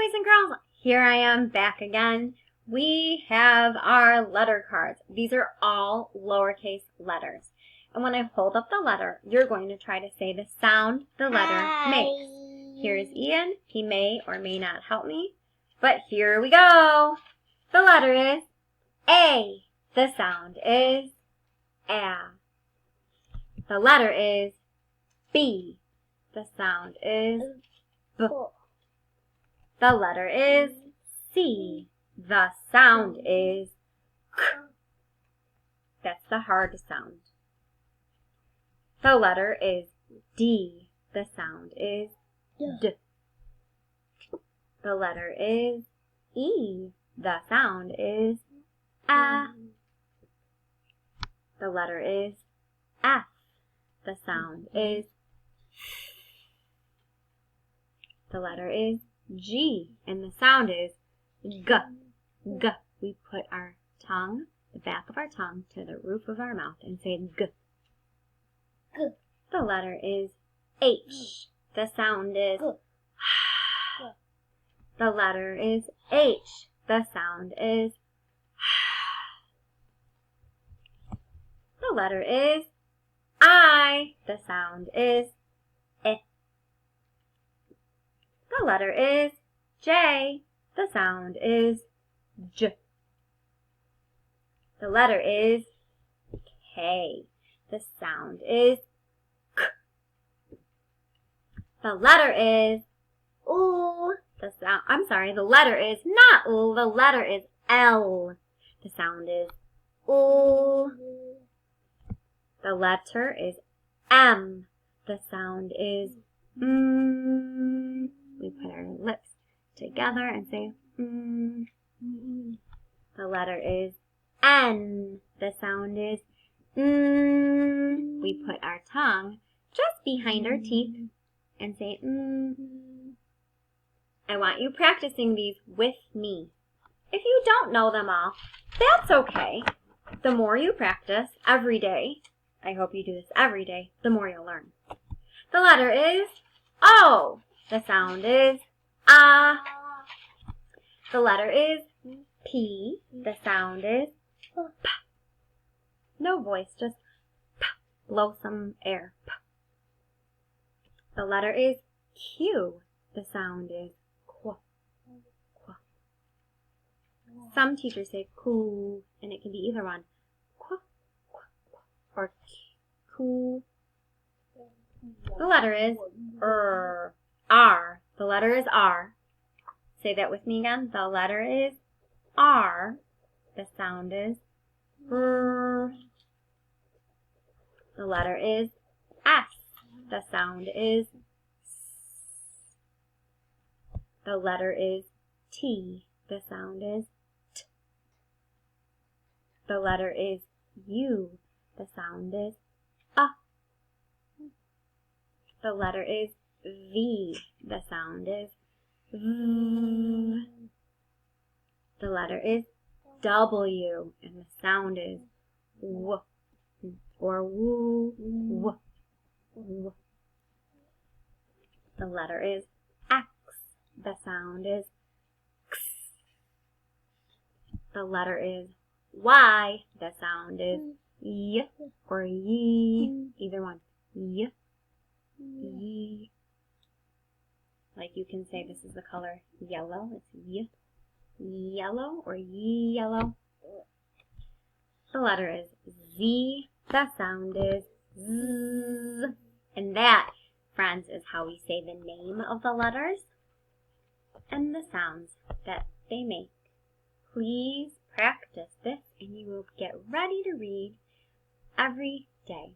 boys and girls, here I am back again. We have our letter cards. These are all lowercase letters. And when I hold up the letter, you're going to try to say the sound the letter makes. Here's Ian. He may or may not help me, but here we go. The letter is A. The sound is A. The letter is B. The sound is B. The letter is C. The sound is K. That's the hard sound. The letter is D. The sound is D. The letter is E. The sound is A. The letter is F. The sound is F. The letter is G, and the sound is G. G. We put our tongue, the back of our tongue, to the roof of our mouth and say G. G. The letter is H. The sound is H. The letter is H. The sound is H. The letter is I. The sound is I. The letter is J. The sound is J. The letter is K. The sound is K. The letter is O. The letter is not O. The letter is L. The sound is O. The letter is M. The sound is M. We put our lips together and say M. The letter is N. The sound is N. We put our tongue just behind our teeth and say N. I want you practicing these with me. If you don't know them all, that's okay. The more you practice every day, I hope you do this every day, the more you'll learn. The letter is O. The sound is A. The letter is P. The sound is P. No voice, just P. Blow some air. P. The letter is Q. The sound is Qu. Qu. Some teachers say Ku, and it can be either one. Qu, qu, qu, or Ku. The letter is R. The letter is R. Say that with me again. The letter is R. The sound is R. The letter is S. The sound is S. The letter is T. The sound is T. The letter is U. The sound is A. The letter is V. The sound is V. The letter is W. And the sound is W. Or woo. W. W. The letter is X. The sound is X. The letter is Y. The sound is Y. Or Ye. Either one. Y. Ye. Like you can say this is the color yellow. It's Y. Yellow or ye yellow. The letter is Z. The sound is Z. And that, friends, is how we say the name of the letters and the sounds that they make. Please practice this and you will get ready to read every day.